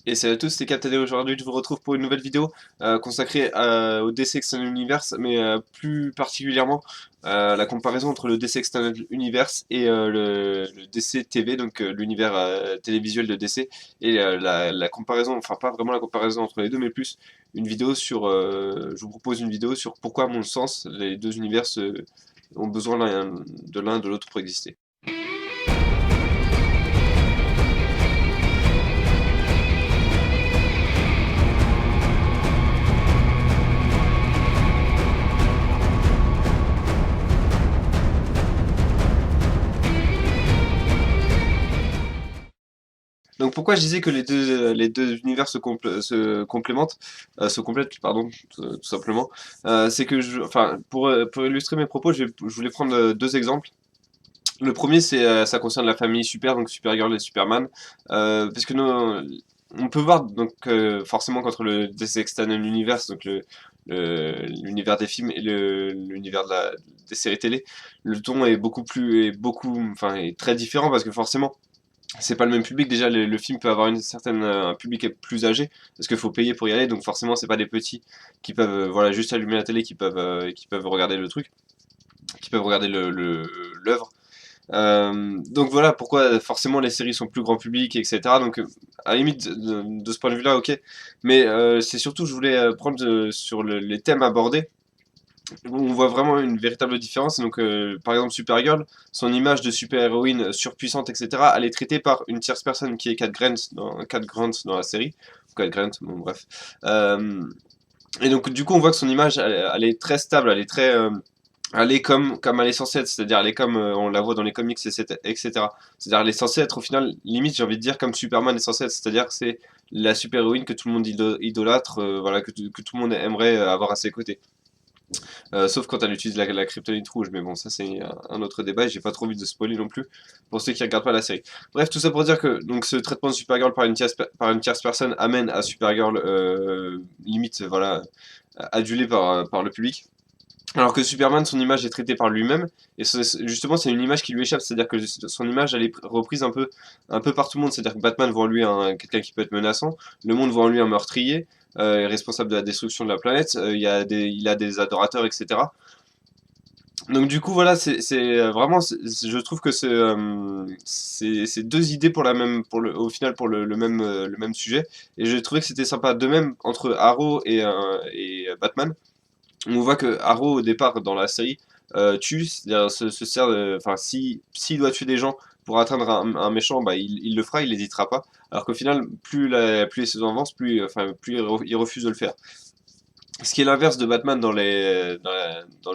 Et salut à tous, c'est Captain. Aujourd'hui je vous retrouve pour une nouvelle vidéo consacrée au DC Extended Universe, mais plus particulièrement la comparaison entre le DC Extended Universe et le DC TV, donc l'univers télévisuel de DC, et la comparaison, enfin pas vraiment la comparaison entre les deux, mais plus une vidéo sur, je vous propose une vidéo sur pourquoi à mon sens les deux univers ont besoin l'un de l'autre pour exister. Donc pourquoi je disais que les deux univers se complémentent, se complètent, pardon, tout simplement, c'est que enfin, pour illustrer mes propos, je voulais prendre deux exemples. Le premier, ça concerne la famille Super, donc Supergirl et Superman, parce que on peut voir donc forcément qu'entre le DC Extended Universe, donc l'univers des films et l'univers des séries télé, le ton enfin, est très différent parce que forcément c'est pas le même public. Déjà, le film peut avoir un public plus âgé, parce qu'il faut payer pour y aller, donc forcément, c'est pas des petits qui peuvent voilà, juste allumer la télé, qui peuvent regarder le truc, qui peuvent regarder l'œuvre. Donc voilà pourquoi forcément les séries sont plus grand public, etc. Donc à la limite, de ce point de vue-là, ok. Mais c'est surtout, je voulais prendre sur les thèmes abordés, on voit vraiment une véritable différence. Donc, par exemple, Supergirl, son image de super-héroïne surpuissante, etc., elle est traitée par une tierce personne qui est Cat Grant dans la série. Cat Grant, bon, bref. Et donc, du coup, on voit que son image, elle est très stable, elle est comme elle est censée être, c'est-à-dire elle est comme on la voit dans les comics, etc. C'est-à-dire elle est censée être au final, limite, j'ai envie de dire, comme Superman est censé être, c'est-à-dire que c'est la super-héroïne que tout le monde idolâtre, voilà, que tout le monde aimerait avoir à ses côtés. Sauf quand elle utilise la kryptonite rouge, mais bon, ça c'est un autre débat, et j'ai pas trop envie de spoiler non plus, pour ceux qui regardent pas la série. Bref, tout ça pour dire que donc, ce traitement de Supergirl par une tierce personne amène à Supergirl, limite, voilà, adulée par le public. Alors que Superman, son image est traitée par lui-même, et justement c'est une image qui lui échappe, c'est-à-dire que son image elle est reprise un peu par tout le monde, c'est-à-dire que Batman voit en lui quelqu'un qui peut être menaçant, le monde voit en lui un meurtrier, responsable de la destruction de la planète, il a des adorateurs, etc. Donc du coup voilà, vraiment, je trouve que c'est deux idées pour au final pour le même sujet, et je trouvais que c'était sympa. De même entre Arrow et Batman. On voit que Arrow au départ dans la série tue, c'est-à-dire se sert enfin s'il doit tuer des gens pour atteindre un méchant, bah il le fera, il n'hésitera pas. Alors qu'au final, plus les saisons avancent, plus il refuse de le faire. Ce qui est l'inverse de Batman dans le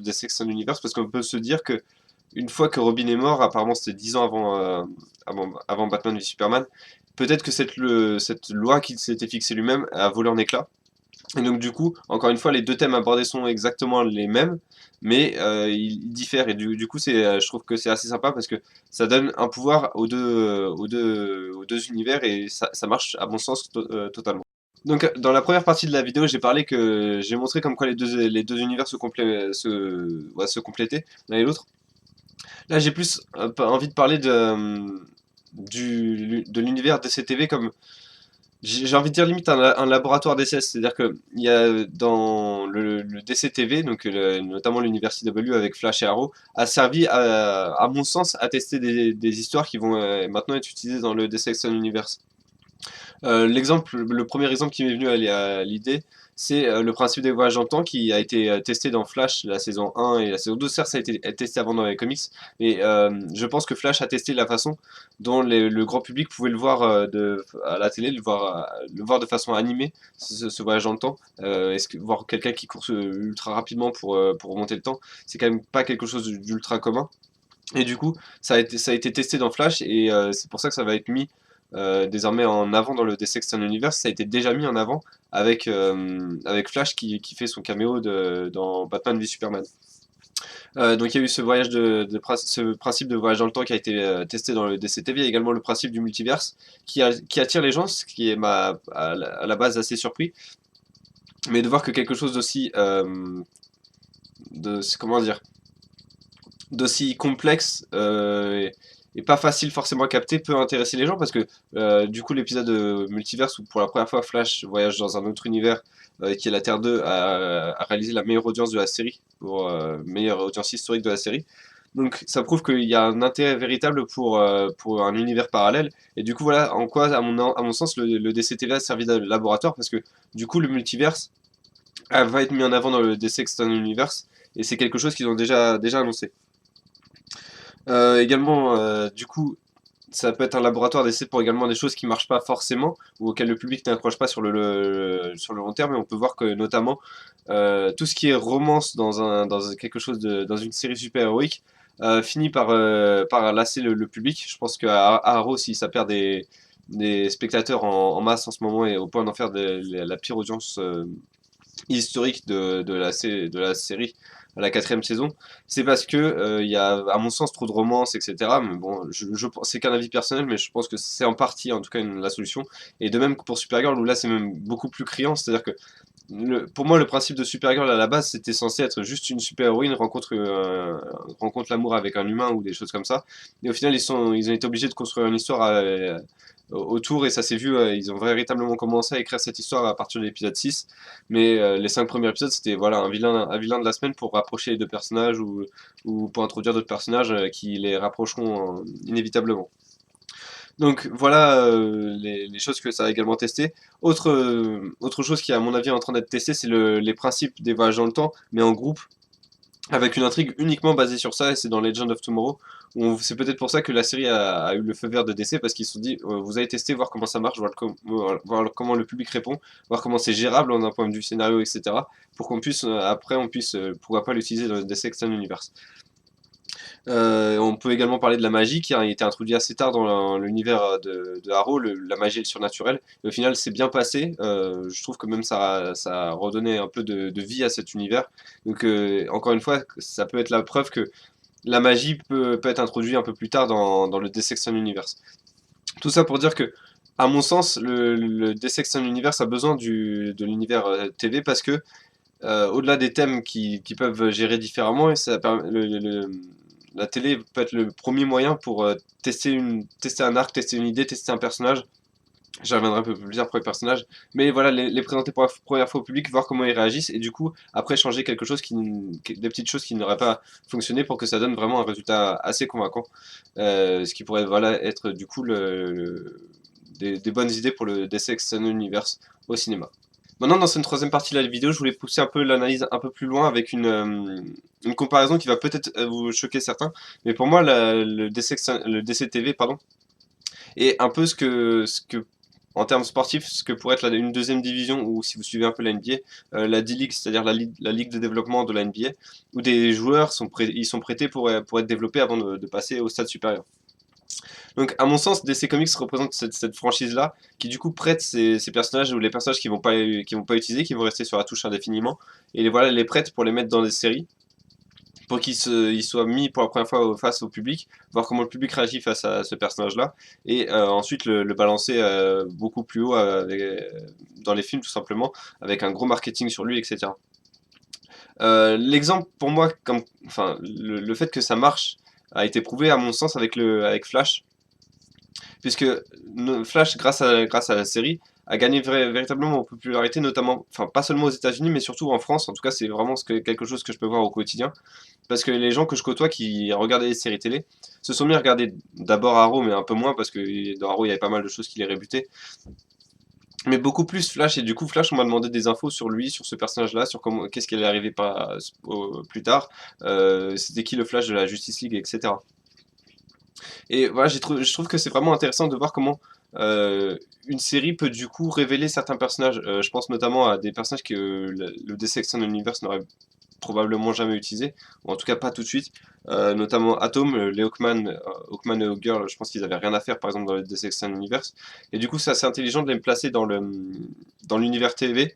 DC Extended Universe, parce qu'on peut se dire que une fois que Robin est mort, apparemment c'était 10 ans avant Batman v Superman, peut-être que cette loi qu'il s'était fixée lui-même a volé en éclats. Et donc du coup, encore une fois, les deux thèmes abordés sont exactement les mêmes, mais ils diffèrent. Et du coup, je trouve que c'est assez sympa parce que ça donne un pouvoir aux deux univers, et ça marche à mon sens totalement. Donc dans la première partie de la vidéo, j'ai montré comme quoi les deux univers ouais, se complétaient l'un et l'autre. Là, j'ai plus envie de parler de l'univers DCTV comme j'ai envie de dire limite un laboratoire d'essai, c'est-à-dire que il y a dans le DCTV, donc notamment l'univers CW avec Flash et Arrow, a servi à mon sens à tester des histoires qui vont maintenant être utilisées dans le DC Extended Universe. Le premier exemple qui m'est venu à l'idée, c'est le principe des voyages dans le temps qui a été testé dans Flash, la saison 1 et la saison 2. Certes, ça a été testé avant dans les comics, mais je pense que Flash a testé la façon dont le grand public pouvait le voir à la télé, le voir de façon animée, ce voyage dans le temps. Voir quelqu'un qui court ultra rapidement pour remonter le temps, c'est quand même pas quelque chose d'ultra commun. Et du coup, ça a été testé dans Flash, et c'est pour ça que ça va être mis désormais en avant dans le DC Extended Universe. Ça a été déjà mis en avant avec Flash qui fait son caméo dans Batman v Superman. Donc il y a eu ce principe de voyage dans le temps qui a été testé dans le DCTV. Il y a également le principe du multiverse qui attire les gens, ce qui est à la base assez surpris. Mais de voir que quelque chose d'aussi... comment dire, d'aussi complexe est pas facile forcément à capter peut intéresser les gens parce que du coup l'épisode multiverse où pour la première fois Flash voyage dans un autre univers qui est la Terre 2 a réalisé la meilleure audience de la série pour meilleure audience historique de la série. Donc ça prouve qu'il y a un intérêt véritable pour un univers parallèle. Et du coup voilà en quoi à mon sens le DCTV a servi de laboratoire parce que du coup le multiverse va être mis en avant dans le DC Extended Universe et c'est quelque chose qu'ils ont déjà annoncé. Également, du coup, ça peut être un laboratoire d'essai pour également des choses qui marchent pas forcément ou auxquelles le public n'accroche pas sur sur le long terme. Et on peut voir que notamment tout ce qui est romance dans quelque chose dans une série super-héroïque finit par lasser le public. Je pense qu'à Arrow, si ça perd des spectateurs en masse en ce moment et au point d'en faire la pire audience historique de la série à la quatrième saison, c'est parce que il y a, à mon sens, trop de romance, etc. Mais bon, c'est qu'un avis personnel, mais je pense que c'est en partie, en tout cas, la solution. Et de même que pour Supergirl, où là, c'est même beaucoup plus criant, c'est-à-dire que pour moi, le principe de Supergirl à la base, c'était censé être juste une super-héroïne rencontre l'amour avec un humain ou des choses comme ça. Et au final, ils ont été obligés de construire une histoire autour et ça s'est vu, ils ont véritablement commencé à écrire cette histoire à partir de l'épisode 6. Mais les 5 premiers épisodes, c'était voilà, un vilain de la semaine pour rapprocher les deux personnages ou pour introduire d'autres personnages qui les rapprocheront inévitablement. Donc voilà les choses que ça a également testé. Autre chose qui est à mon avis en train d'être testée, c'est les principes des voyages dans le temps, mais en groupe, avec une intrigue uniquement basée sur ça, et c'est dans Legend of Tomorrow. C'est peut-être pour ça que la série a eu le feu vert de DC, parce qu'ils se sont dit, vous allez tester, voir comment ça marche, voir comment le public répond, voir comment c'est gérable d'un point de vue scénario, etc. Pour qu'on puisse, après, on puisse, pourquoi pas l'utiliser dans le DC Extended Universe. On peut également parler de la magie qui a été introduite assez tard dans l'univers de Arrow, la magie et le surnaturel. Et au final, c'est bien passé. Je trouve que même ça a redonné un peu de vie à cet univers. Donc, encore une fois, ça peut être la preuve que la magie peut être introduite un peu plus tard dans le Dissection Universe. Tout ça pour dire que, à mon sens, le Dissection Universe a besoin de l'univers TV parce que au-delà des thèmes qui peuvent gérer différemment, et la télé peut être le premier moyen pour tester un arc, tester une idée, tester un personnage. J'y reviendrai un peu plus tard pour les personnages. Mais voilà, les présenter pour la première fois au public, voir comment ils réagissent, et du coup, après changer quelque chose des petites choses qui n'auraient pas fonctionné pour que ça donne vraiment un résultat assez convaincant. Ce qui pourrait voilà, être du coup des bonnes idées pour le DC Extended Universe au cinéma. Maintenant, dans cette troisième partie de la vidéo, je voulais pousser un peu l'analyse un peu plus loin avec une comparaison qui va peut-être vous choquer certains. Mais pour moi, le DCTV, pardon, est un peu en termes sportifs, ce que pourrait être une deuxième division, ou si vous suivez un peu la NBA, la D-League, c'est-à-dire la ligue de développement de la NBA, où des joueurs ils sont prêtés pour être développés avant de passer au stade supérieur. Donc, à mon sens, DC Comics représente cette franchise-là, qui du coup prête ces personnages ou les personnages qui vont pas utiliser, qui vont rester sur la touche indéfiniment, et voilà, les prête pour les mettre dans des séries, pour ils soient mis pour la première fois face au public, voir comment le public réagit face à ce personnage-là, et ensuite le balancer beaucoup plus haut dans les films, tout simplement, avec un gros marketing sur lui, etc. L'exemple pour moi, enfin, le fait que ça marche a été prouvé à mon sens avec Flash, puisque Flash, grâce à la série, a gagné véritablement en popularité, notamment, enfin pas seulement aux États-Unis, mais surtout en France. En tout cas, c'est vraiment quelque chose que je peux voir au quotidien. Parce que les gens que je côtoie qui regardaient les séries télé se sont mis à regarder d'abord Arrow, mais un peu moins, parce que dans Arrow, il y avait pas mal de choses qui les rébutaient. Mais beaucoup plus Flash, et du coup, Flash, on m'a demandé des infos sur lui, sur ce personnage-là, sur qu'est-ce qui allait arriver plus tard, c'était qui le Flash de la Justice League, etc. Et voilà, je trouve que c'est vraiment intéressant de voir comment une série peut du coup révéler certains personnages. Je pense notamment à des personnages que le DC Extended Universe n'aurait probablement jamais utilisé, ou en tout cas pas tout de suite. Notamment Atom, les Hawkman et Hawkgirl, je pense qu'ils avaient rien à faire par exemple dans le DC Extended Universe. Et du coup, c'est assez intelligent de les placer dans l'univers TV.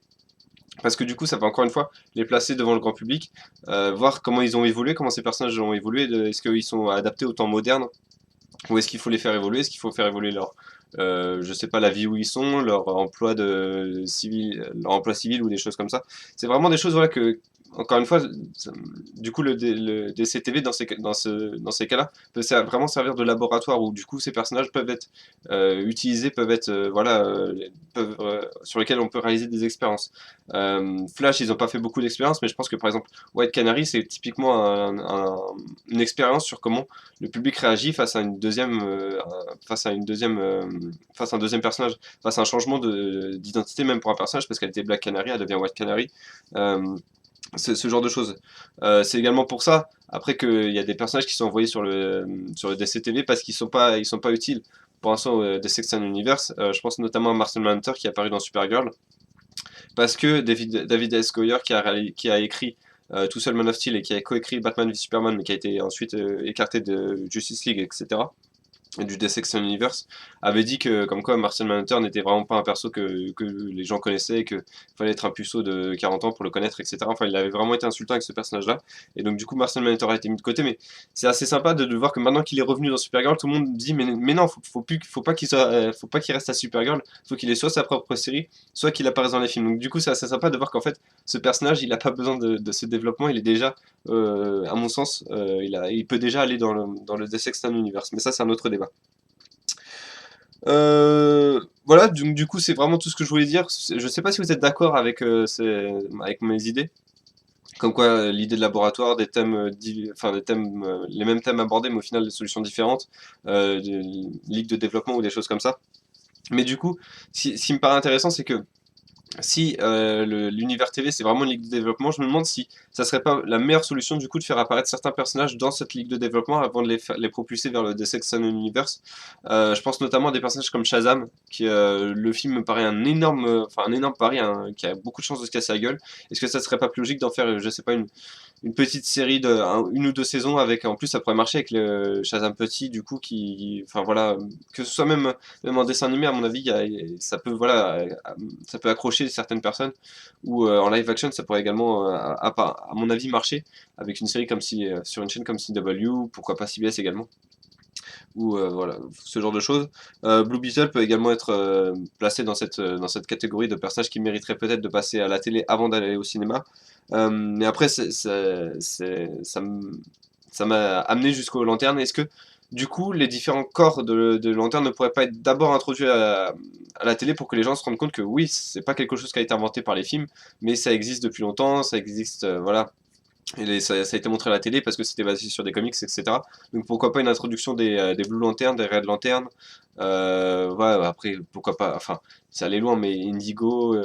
Parce que du coup, ça va encore une fois les placer devant le grand public, voir comment ils ont évolué, comment ces personnages ont évolué, est-ce qu'ils sont adaptés au temps moderne, ou est-ce qu'il faut les faire évoluer? Est-ce qu'il faut faire évoluer je sais pas, la vie où ils sont, leur emploi civil ou des choses comme ça. C'est vraiment des choses voilà, encore une fois, ça- du coup, le DCTV dans ces cas-là peut vraiment servir de laboratoire où du coup ces personnages peuvent être utilisés, peuvent être voilà, sur lesquels on peut réaliser des expériences. Flash, ils n'ont pas fait beaucoup d'expériences, mais je pense que par exemple White Canary, c'est typiquement une expérience sur comment le public réagit face à une deuxième, face à un deuxième personnage, face à un changement d'identité même pour un personnage parce qu'elle était Black Canary, elle devient White Canary. Euh, c'est ce genre de choses. C'est également pour ça, après qu'il y a des personnages qui sont envoyés sur le DCTV parce ils sont pas utiles pour l'instant au DC Extended Universe. Je pense notamment à Marcel Manhunter qui est apparu dans Supergirl, parce que David S. Goyer qui a écrit tout seul Man of Steel et qui a coécrit Batman v Superman, mais qui a été ensuite écarté de Justice League, etc. Et du DC Extended Universe, avait dit que, comme quoi, Martian Manhunter n'était vraiment pas un perso que les gens connaissaient, et qu'il fallait être un puceau de 40 ans pour le connaître, etc. Enfin, il avait vraiment été insultant avec ce personnage-là. Et donc, du coup, Martian Manhunter a été mis de côté, mais c'est assez sympa de voir que maintenant qu'il est revenu dans Supergirl, tout le monde dit, mais non, faut pas qu'il reste à Supergirl, faut qu'il ait soit sa propre série, soit qu'il apparaisse dans les films. Donc, du coup, c'est assez sympa de voir qu'en fait, ce personnage, il a pas besoin de ce développement, il est déjà, à mon sens, il peut déjà aller dans le DC Extended Universe. Mais ça, c'est un autre débat. Voilà, du coup, c'est vraiment tout ce que je voulais dire. Je sais pas si vous êtes d'accord avec, avec mes idées. Comme quoi, l'idée de laboratoire, des thèmes, enfin des thèmes, les mêmes thèmes abordés, mais au final des solutions différentes, des ligues de développement ou des choses comme ça. Mais du coup, ce qui me paraît intéressant, c'est que si l'univers TV c'est vraiment une ligue de développement, je me demande si ça serait pas la meilleure solution du coup de faire apparaître certains personnages dans cette ligue de développement avant de les propulser vers le DC Extended Universe. Je pense notamment à des personnages comme Shazam, qui le film me paraît un énorme pari, qui a beaucoup de chances de se casser la gueule. Est-ce que ça serait pas plus logique d'en faire, je sais pas, une petite série de une ou deux saisons avec, en plus ça pourrait marcher avec le Shazam petit du coup enfin voilà, que ce soit même en dessin animé à mon avis ça peut voilà, ça peut accrocher certaines personnes, ou en live action ça pourrait également à mon avis marcher avec une série comme si sur une chaîne comme CW, pourquoi pas CBS également, ou voilà, ce genre de choses. Blue Beetle peut également être placé dans cette catégorie de personnages qui mériteraient peut-être de passer à la télé avant d'aller au cinéma. Mais après, ça m'a amené jusqu'aux lanternes. Est-ce que, du coup, les différents corps de lanternes ne pourraient pas être d'abord introduits à la télé pour que les gens se rendent compte que oui, c'est pas quelque chose qui a été inventé par les films, mais ça existe depuis longtemps, ça existe, voilà, ça a été montré à la télé parce que c'était basé sur des comics, etc. Donc pourquoi pas une introduction des Blue Lanterns, des Red Lanterns. Ouais, après, pourquoi pas, enfin, ça allait loin, mais Indigo,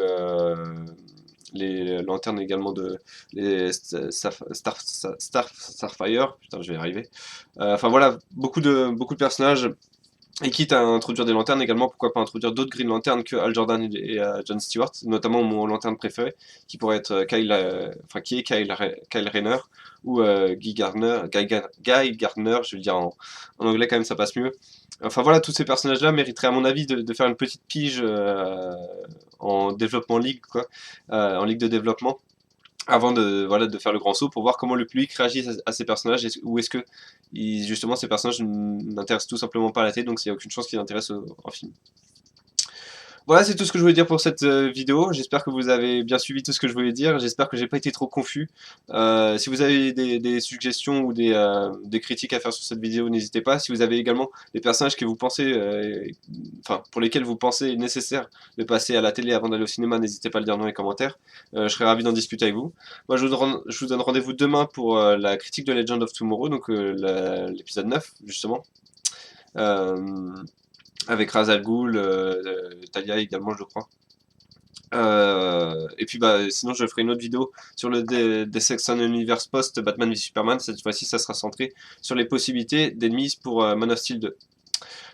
les lanternes également les Starfire, putain, je vais y arriver. Enfin voilà, beaucoup de personnages. Et quitte à introduire des lanternes également, pourquoi pas introduire d'autres Green Lanterns que Hal Jordan et John Stewart, notamment mon lanterne préféré, qui pourrait être qui est Kyle Rayner, ou Guy Gardner, je vais le dire en anglais quand même, ça passe mieux. Enfin voilà, tous ces personnages-là mériteraient à mon avis de faire une petite pige en développement ligue, quoi, en ligue de développement, avant voilà, de faire le grand saut pour voir comment le public réagit à ces personnages, ou est-ce que justement ces personnages n'intéressent tout simplement pas à la télé, donc il n'y a aucune chance qu'ils intéressent en film. Voilà, c'est tout ce que je voulais dire pour cette vidéo. J'espère que vous avez bien suivi tout ce que je voulais dire. J'espère que j'ai pas été trop confus. Si vous avez des suggestions ou des critiques à faire sur cette vidéo, n'hésitez pas. Si vous avez également des personnages que vous pensez, enfin, pour lesquels vous pensez nécessaire de passer à la télé avant d'aller au cinéma, n'hésitez pas à le dire dans les commentaires. Je serais ravi d'en discuter avec vous. Moi, je vous donne rendez-vous demain pour la critique de Legend of Tomorrow, donc l'épisode 9, justement. Euh, Avec Ra's al Ghul, Talia également, je crois. Et puis bah sinon je ferai une autre vidéo sur le Deus Ex Universe post Batman v Superman. Cette fois-ci ça sera centré sur les possibilités d'ennemis pour Man of Steel 2.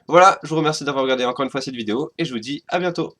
Voilà, je vous remercie d'avoir regardé encore une fois cette vidéo et je vous dis à bientôt.